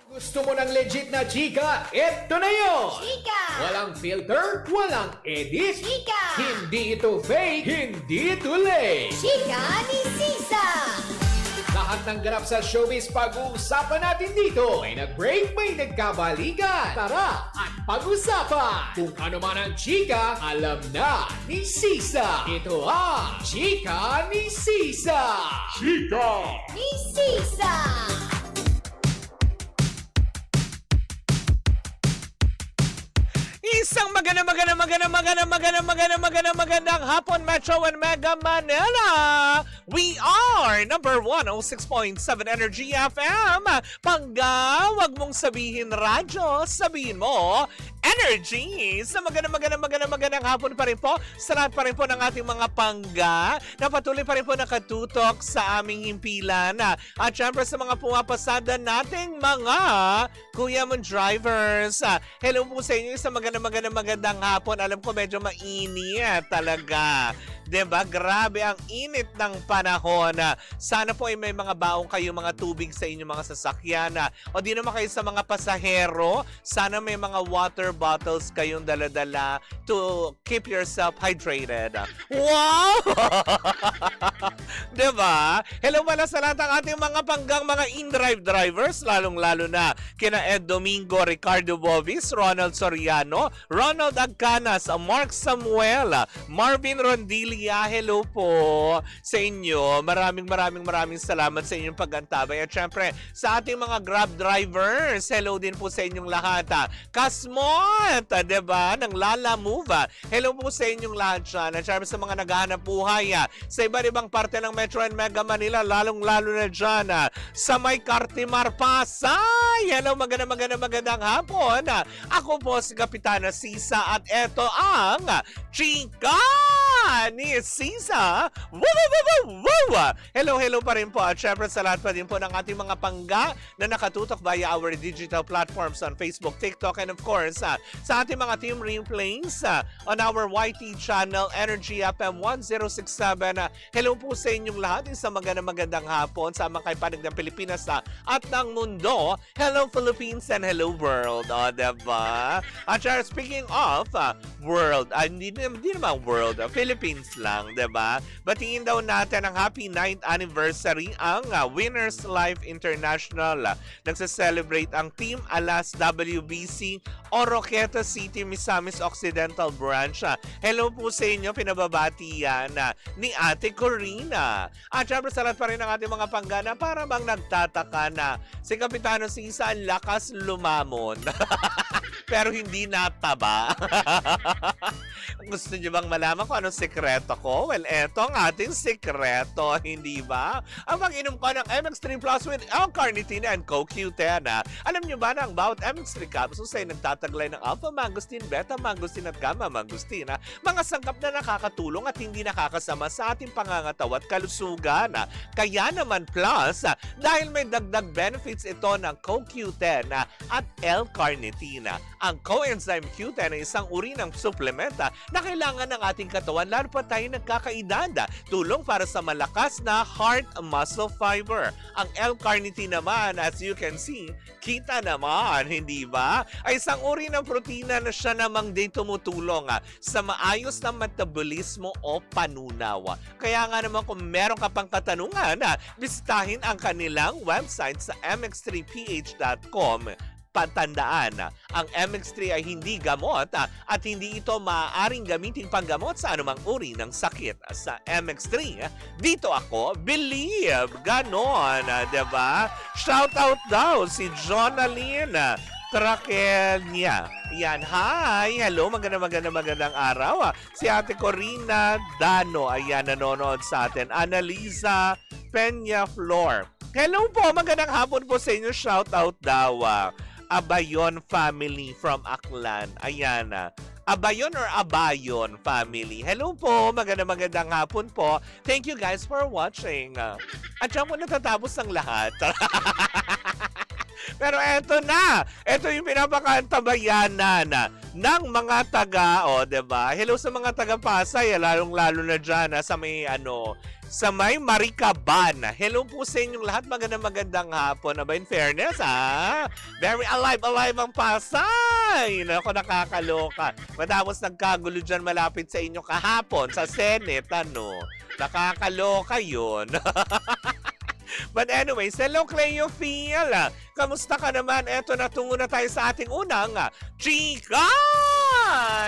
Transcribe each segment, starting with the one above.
Gusto mo ng legit na chika? Ito na yun! Chika! Walang filter, walang edit. Chika! Hindi ito fake, hindi ito late. Chika ni Sisa! Lahat ng ganap sa showbiz pag-uusapan natin dito. May nag-break, may nagkabalikan. Tara at pag-usapan. Kung ano man ang chika, alam na ni Sisa. Ito ang Chika ni Sisa. Chika! Ni Sisa! Isang magandang hapon, Metro and Mega Manila. We are number 106.7 Energy FM. Pangga, wag mong sabihin radyo, sabihin mo energy. Sa magandang hapon pa rin po sa lahat pa rin po ng ating mga pangga na patuloy pa rin po nakatutok sa aming himpilan. At syempre sa mga pumapasada nating mga Kuya Mon drivers. Hello po sa inyo sa magandang hapon. Alam ko medyo mainit talaga. Diba? Grabe ang init ng panahon. Sana po ay may mga baong kayo, mga tubig sa inyong mga sasakyan. O di naman kayo sa mga pasahero, sana may mga water bottles kayong dala-dala to keep yourself hydrated. Wow! Diba? Hello pala sa lahat ng ating mga panggang mga in-drive drivers, lalong-lalo na kina Ed Domingo, Ricardo Bovis, Ronald Soriano, Ronald Agcanas, Mark Samuel, Marvin Rondilia. Hello po sa inyo. Maraming salamat sa inyong pag-antabay. At syempre, sa ating mga Grab drivers, hello din po sa inyong lahat. Kasmot, diba? Ng Lala Move. Hello po sa inyong lahat dyan. At syempre sa mga naghahanap buhay sa iba't ibang parte ng Metro and Mega Manila, lalong-lalo na dyan sa may Cartimar, Pasay. Hello, magandang hapon. Ako po si Kapitana Sisa at eto ang Chika ni Sisa. Hello pa rin po. At syempre sa lahat pa din po ng ating mga pangga na nakatutok via our digital platforms on Facebook, TikTok, and of course sa ating mga team replays on our YT channel, Energy FM 1067. Hello po sa inyong lahat. Isang magandang hapon sa mga kaipanig ng Pilipinas at ng mundo. Hello Philippines and hello world. O, diba? At speaking of world, hindi naman world, Philippines lang, diba? Batingin daw natin ang happy 9th anniversary ang Winners Life International. Nagse-celebrate ang Team Alas WBC Oroqueta City, Misamis Occidental Branch. Hello po sa inyo, pinababati yan ni Ate Corina. At syempre sa lahat pa rin ng ating mga panggana, para bang nagtataka na si Kapitano Sisa ang lakas lumamon. Pero hindi nataba. Gusto niyo bang malaman kung anong sekreto ko? Well, eto ang ating sekreto, hindi ba? Ang mag-inom ko ng MX3 Plus with L-carnitine and CoQ10. Alam niyo ba na ang bawat MX3 capsules ay nagtataglay ng alpha mangosteen, beta mangosteen at gamma mangosteen? Mga sangkap na nakakatulong at hindi nakakasama sa ating pangangatawa at kalusugan. Kaya naman plus, dahil may dagdag benefits ito ng CoQ10 at L-carnitine. Ang coenzyme Q10 ay isang uri ng supplement na kailangan ng ating katawan lalo pa tayo nagkakaedad. Tulong para sa malakas na heart muscle fiber. Ang L-carnitine naman, as you can see, kita naman, hindi ba? Ay isang uri ng protina na siya namang din tumutulong sa maayos na metabolismo o panunaw. Kaya nga naman kung meron ka pang katanungan, bisitahin ang kanilang website sa mx3ph.com. Patandaan, ang MX3 ay hindi gamot at hindi ito maaaring gamitin panggamot sa anumang uri ng sakit. Sa MX3, dito ako believe. Ganon, diba? Shout out daw si Jonaline Traquelnia. Yan, hi! Hello, magandang araw. Si Ate Corina Dano, ayan, nanonood sa atin. Annalisa Peña Flor. Hello po, magandang hapon po sa inyo. Shout out daw. Abayon family from Aklan. Ayan. Abayon or Abayon family. Hello po, magandang hapon po. Thank you guys for watching. At siya po natatapos ang lahat. Pero eto na. Ito yung pinapakaantabayanan ng mga taga, diba? Hello sa mga taga Pasay, lalong-lalo na dyan sa may sa may Maricaban. Hello po sa inyong lahat. Magandang hapon. In fairness, very alive ang Pasay. Naku, nakakaloka. Matapos nagkagulo dyan malapit sa inyo kahapon sa Senate, nakakaloka yun. But anyways, hello Cleo Phil. Kamusta ka naman? Eto na, tungo na tayo sa ating unang chika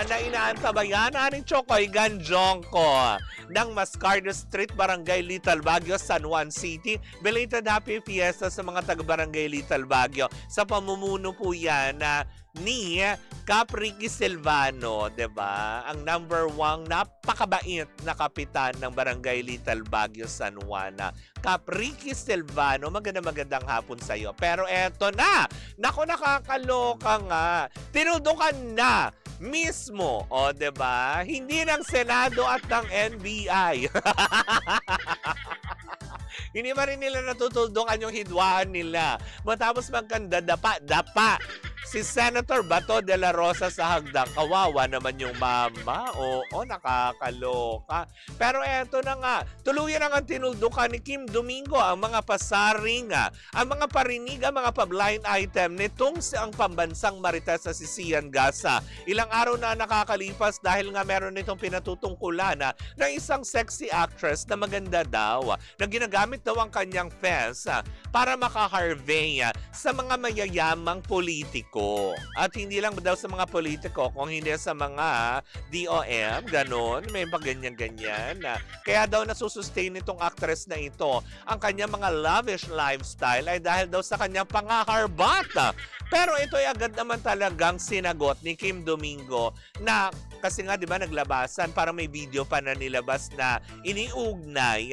na inaantabayan ni Chokoy Ganjongko ng Mascardo Street, Barangay Little Baguio, San Juan City. Belated Happy Fiesta sa mga taga-Barangay Little Baguio. Sa pamumuno po yan ni Cap Ricky Silvano, diba? Ang number 1 napakabait na kapitan ng Barangay Little Baguio, San Juan. Cap Ricky Silvano, magandang hapon sa iyo. Pero eto na, naku, nakakaloka nga. Tinudukan na mismo, diba? Hindi ng Senado at ng NBI. Hindi pa rin nila natutuldukan yung hidwaan nila. Matapos magkanda, dapa si Senator Bato de la Rosa sa hagdan. Kawawa naman yung mama. Oo, nakakaloka. Pero eto na nga, tuluyan na nga tinuldukan ni Kim Domingo ang mga pasaring, ang mga parinig, ang mga pa-blind item nitong ang pambansang marites sa Sisian Gasa. Ilang araw na nakakalipas dahil nga meron nitong pinatutungkulan na isang sexy actress na maganda daw, na ginagamit daw ang kanyang fans para makaharvey sa mga mayayamang politiko. At hindi lang daw sa mga politiko, kung hindi sa mga DOM, ganon, may ganyan-ganyan. Kaya daw nasusustain itong actress na ito ang kanyang mga lavish lifestyle ay dahil daw sa kanyang pangaharbat. Pero ito ay agad naman talagang sinagot ni Kim Domingo na kasi nga 'di ba naglabasan, para may video pa na nilabas na iniugnay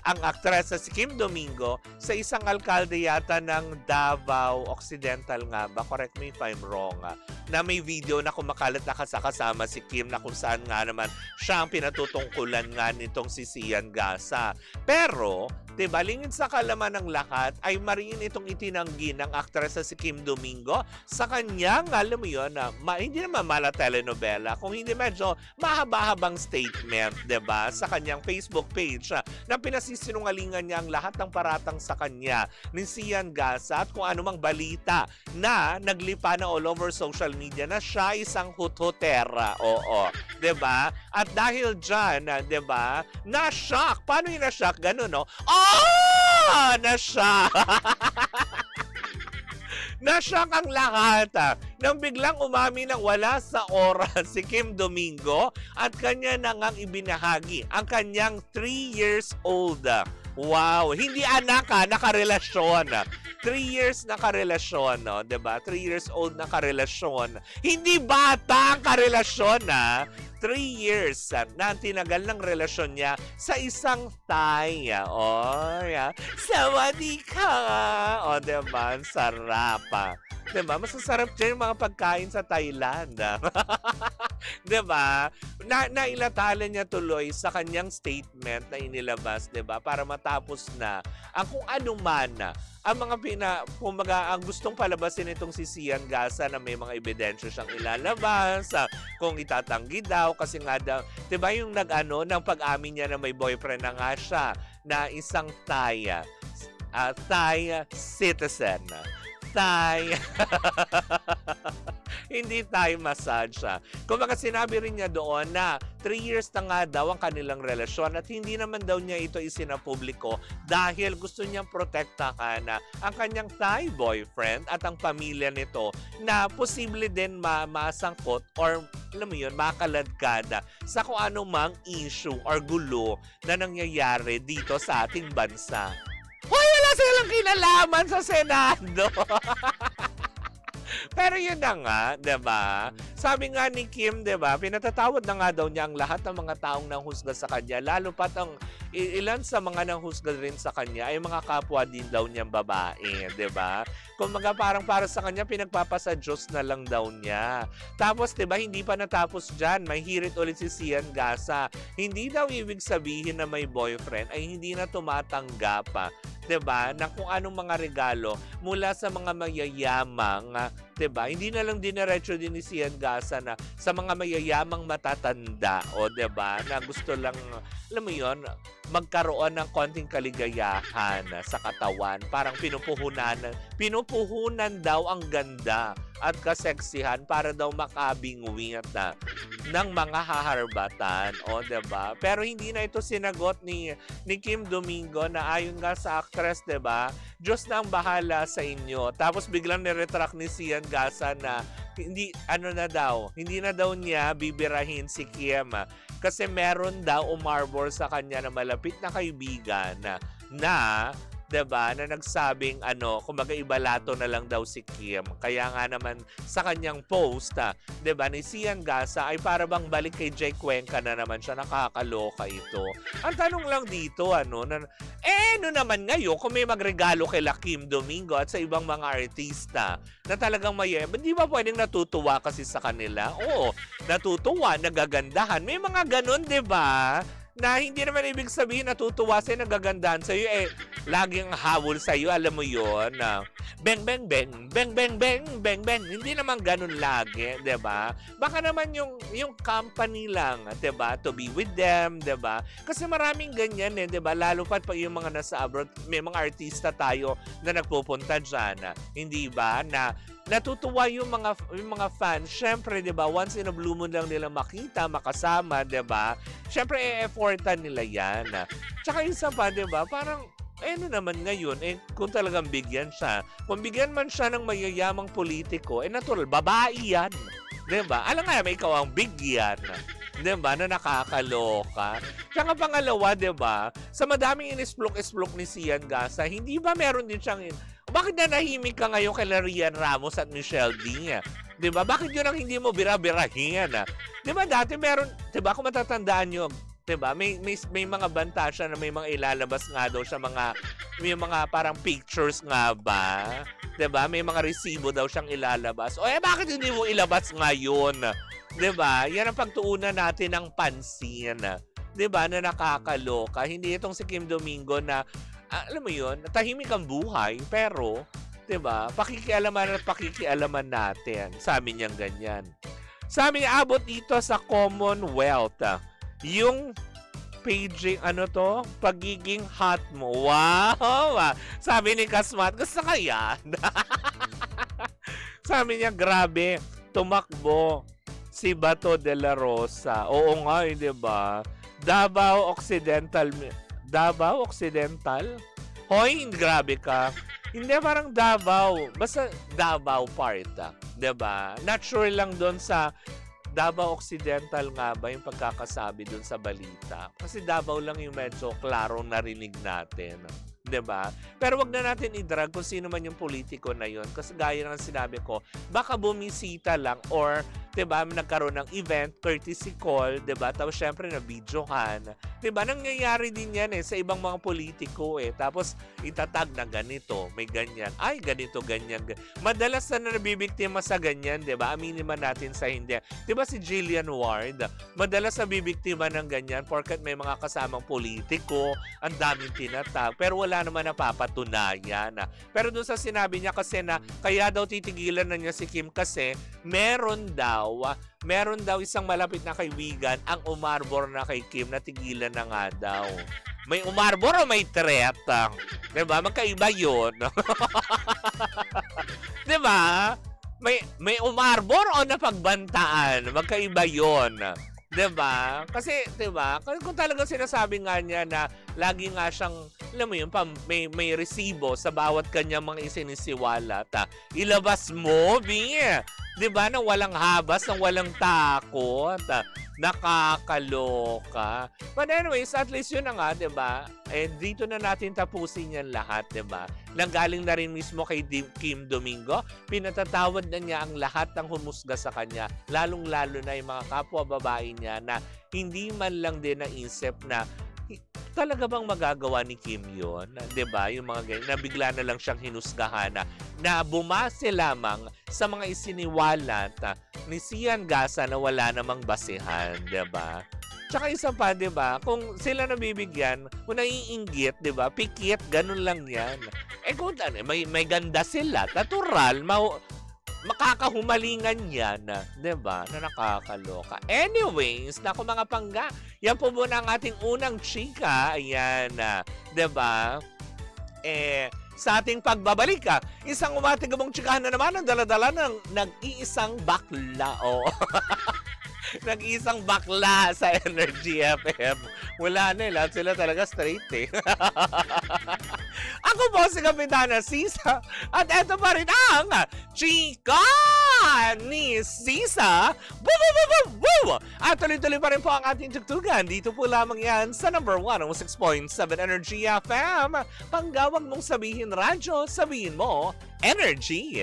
ang aktres si Kim Domingo sa isang alkalde yata ng Davao Occidental nga ba, correct me if I'm wrong, na may video na kumakalat na kasama si Kim na kung saan nga naman siya ang pinatutungkulan nga nitong si Sian Gasa. Pero diba, lingid sa kalaman ng lahat ay mariin itong itinanggi ng aktres si Kim Domingo sa kanyang, alam mo yun, hindi naman mala telenovela, kung hindi medyo mahaba-habang statement, diba, sa kanyang Facebook page na pinasisinungalingan niya ang lahat ng paratang sa kanya ni Sian Gasa at kung anumang balita na naglipa na all over social media na siya isang huthutera. Oo, diba? At dahil dyan, diba, na-shock. Paano yung na-shock? Ganun, no? Na-shock! Na-shock ang lahat nang biglang umami ng wala sa oras si Kim Domingo at kanya na ngang ibinahagi ang kanyang 3 years old. Wow! Hindi anak nakarelasyon. 3 years na karelasyon, no? Diba? 3 years old na karelasyon. Hindi bata ang karelasyon, 3 years na tinagal ng relasyon niya sa isang Thai. Sawadee-ka! Diba? Sarap. Diba? Masasarap dyan yung mga pagkain sa Thailand. Diba? Nailatalan niya tuloy sa kanyang statement na inilabas, diba? Para matapos na ang kung ano man ang mga ang gustong palabasin itong si Sian Gasa na may mga ebidensya siyang ilalabas, kung itatanggi daw, kasi nga daw, diba yung ng pag-amin niya na may boyfriend na nga siya, na isang Thai citizen. Thai. Hindi Thai massage siya. Kumbaga sinabi rin niya doon na 3 years na nga daw ang kanilang relasyon at hindi naman daw niya ito isinapubliko dahil gusto niyang protektahan ang kanyang Thai boyfriend at ang pamilya nito na posible din masangkot or alam mo yun, makaladkada sa kung anumang issue or gulo na nangyayari dito sa ating bansa. Hoy, wala silang kinalaman sa Senado. Pero yun na nga, diba? sabi nga ni Kim, 'di ba, pinatatawad na nga daw niya ang lahat ng mga taong nanghusga sa kanya, lalo pat ang ilan sa mga nanghusga rin sa kanya ay mga kapwa din daw niyang babae, 'di ba? Kumbaga parang para sa kanya pinagpapasa Diyos na lang daw niya. Tapos 'di ba, hindi pa natapos diyan, may hirit ulit si Sian Gasa. Hindi daw ibig sabihin na may boyfriend ay hindi na tumatanggap 'di ba, na kung anong mga regalo mula sa mga mayayamang, 'di ba? Hindi na lang diniretso din ni Sian Gasa na sa mga mayayamang matatanda, o 'di ba, na gusto lang, alam mo 'yon, magkaroon ng konting kaligayahan sa katawan. Parang pinupuhunan daw ang ganda at kaseksihan para daw makabingwit ng mga haharbatan, o 'di ba? Pero hindi na ito sinagot ni Kim Domingo na ayon nga sa actress, 'di ba? Diyos na ang bahala sa inyo. Tapos biglang niretract ni Sian Gasa na hindi na daw niya bibirahin si Kim kasi meron daw umarbor sa kanya na malapit na kaibigan na 'di ba, na nagsabing kumbaga ibalato na lang daw si Kim. Kaya nga naman sa kanyang post, 'di ba, ni Sian Gasa ay para bang balik kay Jay Cuenca na naman siya, nakakaloka ito. Ang tanong lang dito, ano naman ngayon kung may magregalo kay Kim Domingo at sa ibang mga artista na talagang di ba pwedeng natutuwa kasi sa kanila? Oo, natutuwa, nagagandahan. May mga ganun, 'di ba? Na hindi naman ibig sabihin natutuwa sa'yo, nagagandahan sa'yo, laging habol sa'yo, alam mo yun, bang, bang, bang, bang, bang, bang, bang, bang, hindi naman ganun lagi, 'di ba? Baka naman yung company lang, 'di ba, to be with them, 'di ba? Kasi maraming ganyan 'di ba? Lalo pa yung mga nasa abroad, may mga artista tayo na nagpupunta diyan, hindi ba, na natutuwa yung mga fans. Syempre, 'di ba, once in a blue moon lang nila makita, makasama, 'di ba? Syempre e-effortan nila 'yan. Tsaka isa pa, 'di ba? Parang naman ngayon, kung talagang bigyan siya, kung bigyan man siya ng mayayamang politiko, natural, babae yan. 'Di ba? Alam nga, may ikaw ang bigyan. 'Di ba, na nakakaloka. Tsaka pangalawa, 'di ba, sa madaming inisplok-isplok ni Sian Gasa, hindi ba meron din siyang bakit nanahimik ka ngayon kay Rian Ramos at Michelle D? 'Di ba? Bakit yun ang hindi mo bira-birahin? 'Di ba dati meron, 'di ba, kung matatandaan nyo, 'di ba? May mga banta siya na may mga ilalabas nga daw siya, may mga parang pictures nga ba? 'Di ba? May mga resibo daw siyang ilalabas. Bakit hindi mo ilabas ngayon? 'Di ba? Yan ang pagtuunan natin ng pansin. 'Di ba? Na nakakaloka. Hindi itong si Kim Domingo na alam mo yun, tahimik ang buhay, pero, 'di ba, pakikialaman natin. Sabi niyang ganyan. Sabi niya, abot dito sa Commonwealth, yung pagiging, pagiging hot mo. Wow! Sabi ni Kasmat, gusto ka yan? Sabi niya, grabe, tumakbo si Bato de la Rosa. Oo nga, 'di ba? Davao Occidental. Hoy, grabe ka. Hindi, parang Davao. Basta Davao part, 'di ba? Not sure lang doon sa Davao Occidental nga ba yung pagkakasabi doon sa balita. Kasi Davao lang yung medyo klarong narinig natin. 'Di ba? Pero wag na natin i-drag kung sino man yung politiko na yun. Kasi gaya ng sinabi ko, baka bumisita lang or 'di ba, nagkaroon ng event, courtesy call, 'di ba? Tapos syempre na videohan. 'Di ba? Nangyayari din 'yan sa ibang mga politiko Tapos itatag na ganito, may ganyan. Ay, ganito, ganyan. Madalas na nabibiktima sa ganyan, 'di ba? Aminin man natin sa hindi. 'Di ba si Jillian Ward, madalas nabibiktima ng ganyan porket may mga kasamang politiko, ang daming tinatag, pero wala naman napapatunayan. Pero doon sa sinabi niya kasi na kaya daw titigilan na niya si Kim kasi meron daw isang malapit na kaibigan ang umarbor na kay Kim na tigilan na nga daw. May umarbor o may threat? Diba? Magkaiba yun. Diba? May umarbor o napagbantaan? Magkaiba yun. 'Di ba? Kasi 'di ba? Kung talagang sinasabi nga niya na lagi nga siyang, alam mo yun, may resibo sa bawat kanyang mga isinisiwalat, ilabas mo, 'Di ba? Nang walang habas, nang walang takot. Nakakaloka. But anyways, at least yun na nga, 'di ba? Eh, dito na natin tapusin yan lahat, 'di ba? Nanggaling na rin mismo kay Kim Domingo. Pinatatawad na niya ang lahat ng humusga sa kanya. Lalong-lalo na yung mga kapwa babae niya na hindi man lang din naisip na talaga bang magagawa ni Kim yun? 'Di ba? Yung mga ganyan, na bigla na lang siyang hinusgahan na bumase lamang sa mga isiniwalat ni Sian Gasa na wala namang basehan, 'di ba? Tsaka isa pa, 'di ba? Kung sila nabibigyan, kung naiinggit, 'di ba? Pikit, ganun lang 'yan. Eh kung may ganda sila, natural, makakahumalingan yan, 'di ba? Na nakakaloka. Anyways, naku mga pangga, yan po muna ang ating unang chika. Ayan, 'di ba? Sa ating pagbabalik, isang umatigabong chikahan na naman ang daladala ng nag-iisang bakla. Oh. Nag-iisang bakla sa Energy FM. Wala na, lahat sila talaga straight eh. Ako po si Kapitana Sisa at eto pa rin ang Chika ni Sisa. Boo! At tuloy-tuloy pa rin po ang ating tugtugan. Dito po lamang yan sa number 1 ang 6.7 Energy FM. Panggawag mong sabihin radyo, sabihin mo Energy.